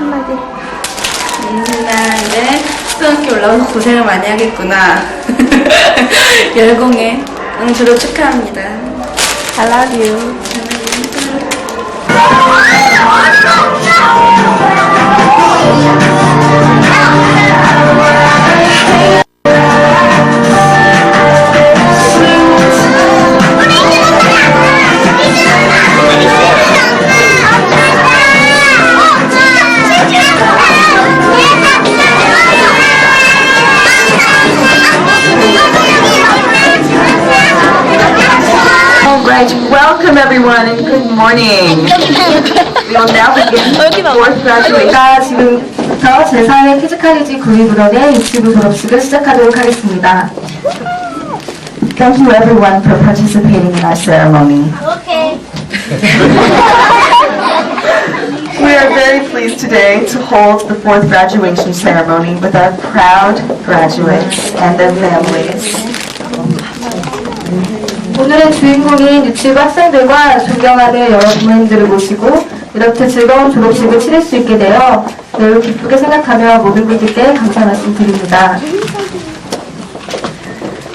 한마디. 민수야, 이제 수학교 올라와서 고생을 많이 하겠구나. 열공해. 응, 졸업 축하합니다. I love you. Alright, welcome everyone and good morning. We will now begin fourth graduation. 지금부터 제4회 피지컬리지 구입으로의 유치부 졸업식을 시작하도록 하겠습니다. Thank you everyone for participating in our ceremony. Okay. We are very pleased today to hold the fourth graduation ceremony with our proud graduates and their families. 오늘의 주인공인 유치부 학생들과 존경하는 여러 부모님들을 모시고 이렇게 즐거운 졸업식을 치를 수 있게 되어 매우 기쁘게 생각하며 모든 분들께 감사 말씀 드립니다.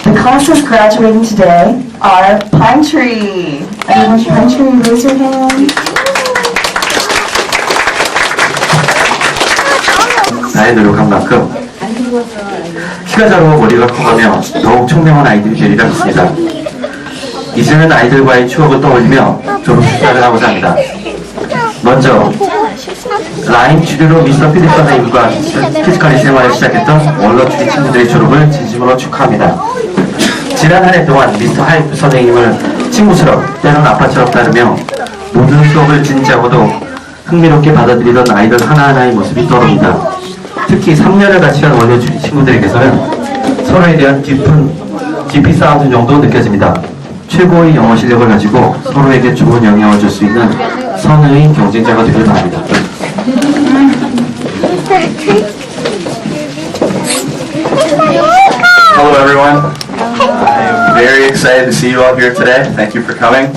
The classes graduating today are Pine Tree. Everyone, Pine Tree, raise your hand. 나의 노력한 만큼 키가 자라고 머리가 커가며 더욱 총명한 아이들이 되리라 믿습니다. 이제는 아이들과의 추억을 떠올리며 졸업 식사를 하고자 합니다. 먼저 라임 주류로 미스터 피디 선생님과 피지컬리 생활을 시작했던 원로 주류 친구들의 졸업을 진심으로 축하합니다. 지난 한 해 동안 미스터 하이프 선생님을 친구처럼 때론 아빠처럼 따르며 모든 수업을 진지하고도 흥미롭게 받아들이던 아이들 하나하나의 모습이 떠오릅니다. 특히 3년을 같이 한 원로 주류 친구들에게서는 서로에 대한 깊이 쌓아둔 정도 느껴집니다. 최고의 영어 실력을 가지고 서로에게 좋은 영향을 줄 수 있는 선의의 경쟁자가 되길 바랍니다. Hello everyone. I'm very excited to see you all here today. Thank you for coming.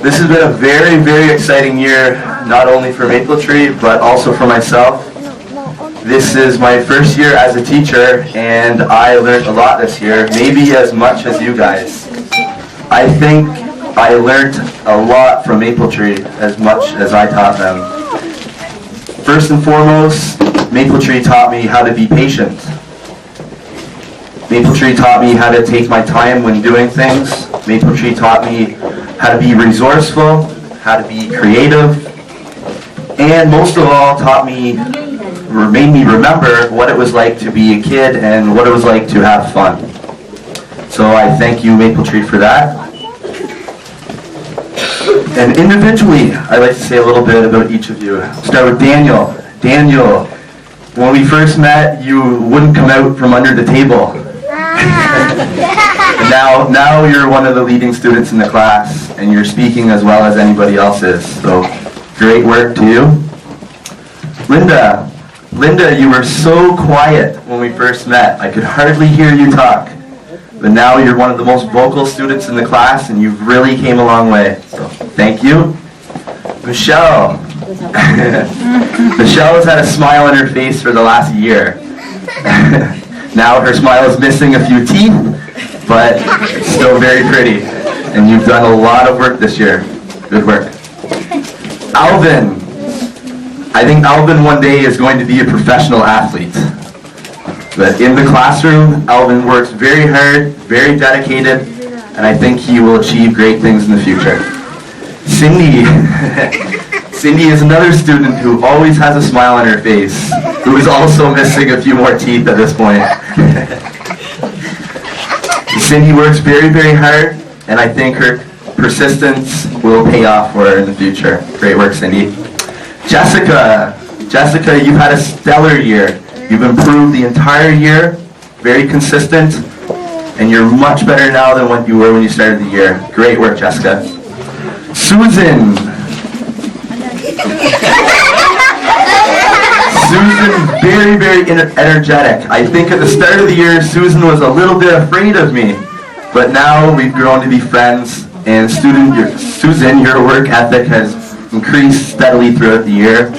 This has been a very, very exciting year, not only for Maple Tree, but also for myself. This is my first year as a teacher, and I learned a lot this year, maybe as much as you guys. I think I learned a lot from Maple Tree, as much as I taught them. First and foremost, Maple Tree taught me how to be patient. Maple Tree taught me how to take my time when doing things. Maple Tree taught me how to be resourceful, how to be creative, and most of all made me remember what it was like to be a kid and what it was like to have fun. So I thank you, Maple Tree, for that. And individually, I'd like to say a little bit about each of you. Start with Daniel. Daniel, when we first met, you wouldn't come out from under the table. And now you're one of the leading students in the class, and you're speaking as well as anybody else is. So great work to you. Linda, you were so quiet when we first met. I could hardly hear you talk. But now you're one of the most vocal students in the class, and you've really came a long way. So thank you. Michelle. Michelle has had a smile on her face for the last year. Now her smile is missing a few teeth, but still very pretty. And you've done a lot of work this year. Good work. Alvin. I think Alvin one day is going to be a professional athlete. But in the classroom, Alvin works very hard, very dedicated, and I think he will achieve great things in the future. Cindy. Cindy is another student who always has a smile on her face, who is also missing a few more teeth at this point. Cindy works very, very hard, and I think her persistence will pay off for her in the future. Great work, Cindy. Jessica, you've had a stellar year. You've improved the entire year, very consistent, and you're much better now than what you were when you started the year. Great work, Jessica. Susan, very, very energetic. I think at the start of the year, Susan was a little bit afraid of me, but now we've grown to be friends, and Susan, your work ethic has increase steadily throughout the year.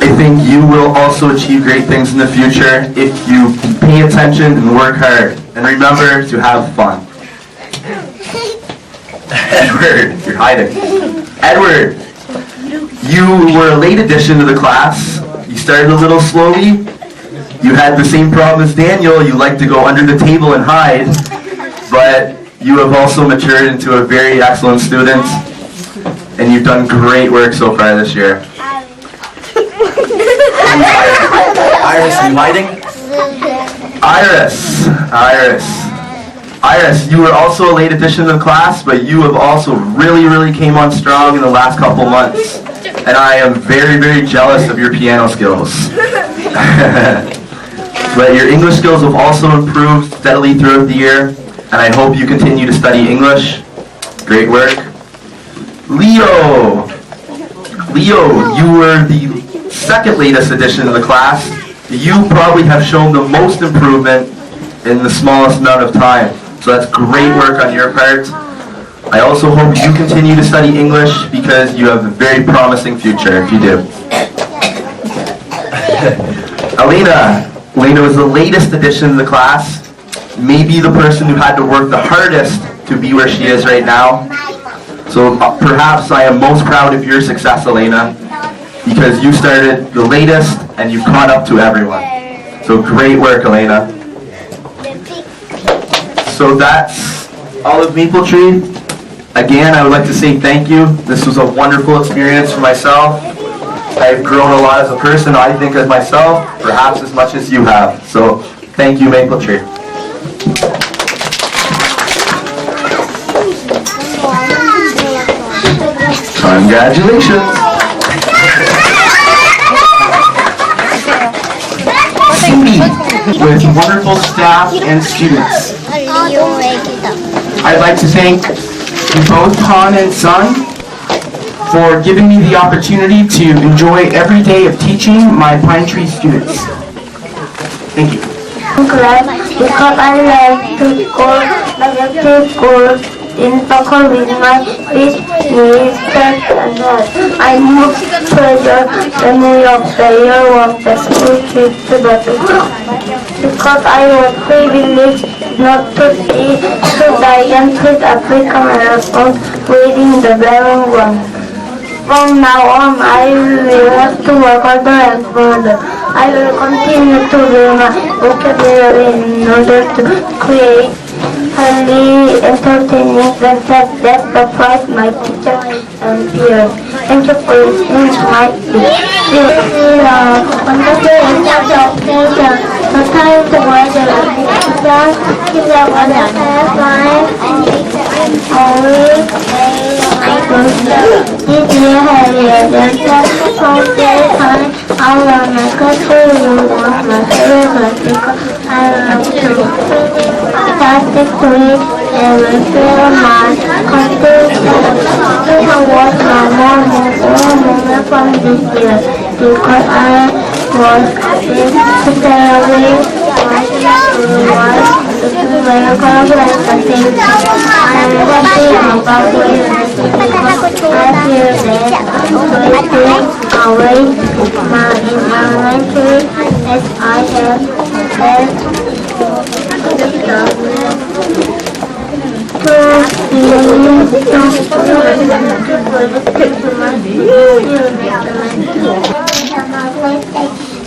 I think you will also achieve great things in the future if you pay attention and work hard. And remember to have fun. Edward, you're hiding. Edward, you were a late addition to the class. You started a little slowly. You had the same problem as Daniel. You like to go under the table and hide. But you have also matured into a very excellent student. And you've done great work so far this year. Iris, are you hiding? Iris, you were also a late addition to the class, but you have also really came on strong in the last couple months. And I am very jealous of your piano skills. But your English skills have also improved steadily throughout the year, and I hope you continue to study English. Great work. Leo, you were the second latest addition to the class. You probably have shown the most improvement in the smallest amount of time. So that's great work on your part. I also hope you continue to study English because you have a very promising future if you do. Elena was the latest addition to the class. Maybe the person who had to work the hardest to be where she is right now. So perhaps I am most proud of your success, Elena, because you started the latest and you caught up to everyone. So great work, Elena. So that's all of Maple Tree. Again, I would like to say thank you. This was a wonderful experience for myself. I've grown a lot as a person, I think, as myself, perhaps as much as you have. So thank you, Maple Tree. Congratulations. Cindy, with wonderful staff and students. I'd like to thank you both, Han and Son, for giving me the opportunity to enjoy every day of teaching my Pine Tree students. Thank you. I'm glad because I like to school in Stockholm with my big respect and that. I most treasure the memory of the year of the school trip to the beach. Because I was privileged not to see the gigantic African elephant waiting the barren one. From now on, I will want to work harder and further. I will continue to build my vocabulary in order to create highly entertaining concepts that surprise my teachers and peers. Thank you for listening to my speech. This is a wonderful occasion. The time to watch the exhibition is a wonderful time and always this year has been just for the time. I love my country, you want my favorite because I love to fantastic to read and feel my country. You can watch my moment from this year because I was particularly very confident and things. I am happy about it because I feel that I take away my elementary as I have had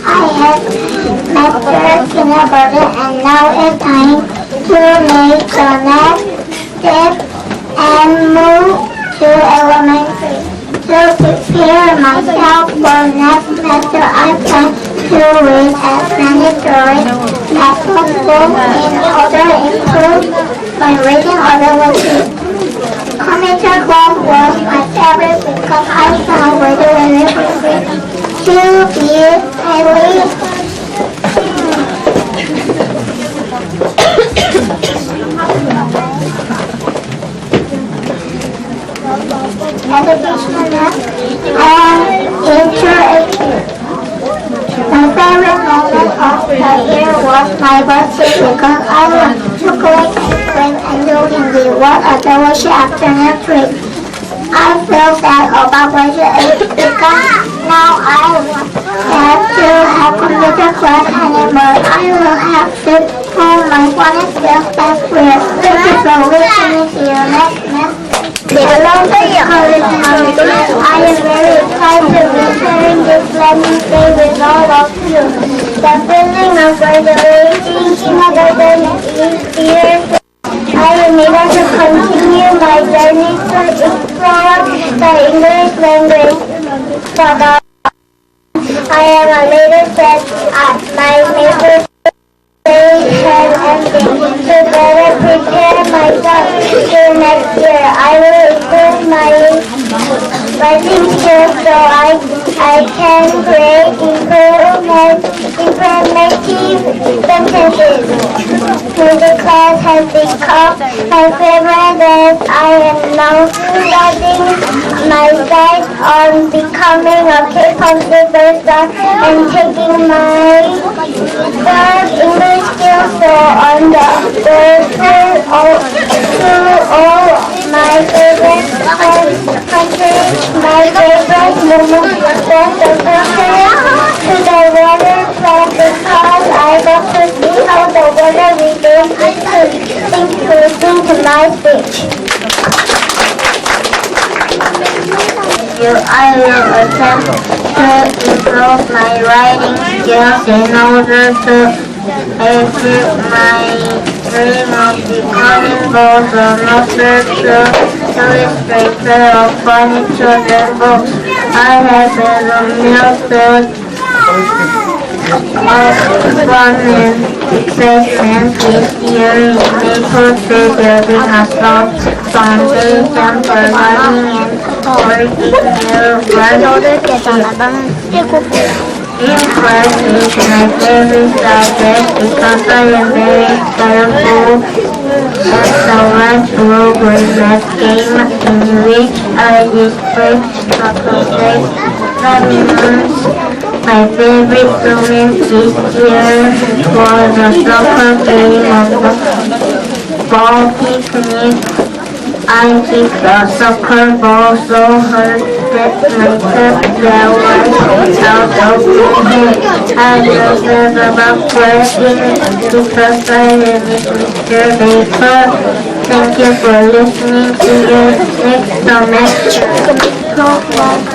I have mastered kindergarten and now it's time to make the next step and move to elementary. To prepare myself for next semester, I plan to read as many stories as possible in order to improve my reading ability. Computer club was my favorite because I found regularly to be highly educational and interactive. My favorite moment of the year was my birthday because I love chocolate ice cream and doing the what a delicious afternoon treat. I feel sad about graduation because now I won't have to have computer class anymore. I will have to pull my phone and skills back with. Thank you for listening to your next Hello, college members. I am very excited to be sharing this learning day with all of you. The feeling of graduating kindergarten is here. I am eager to continue my journey to explore the English language. I am a little sad at my neighbor's ending. To better prepare myself for next year, I will improve my writing skills so I can create informative sentences. Music class has become my favorite as I am now studying my sight on becoming a K-pop superstar and taking my third English skills so on the way to all my favorite countries, my favorite moment was the visit to the weather plan because I got to see how the weather relates to my speech. I will attempt to improve my writing skills in order to achieve my dream of becoming both a master illustrator of funny children's books. I have been a method of fun and excitement this year in maple tree building a strong foundation for learning and working new in class is my favorite subject because I am very careful at the last program math game in which I display calculate numbers. My favorite moment this year was a soccer game on the ball picnic. I kicked a soccer ball so hard that my that was out of my head. I just was about crashing because I am Mr. Baker. Thank you for listening to your next comment.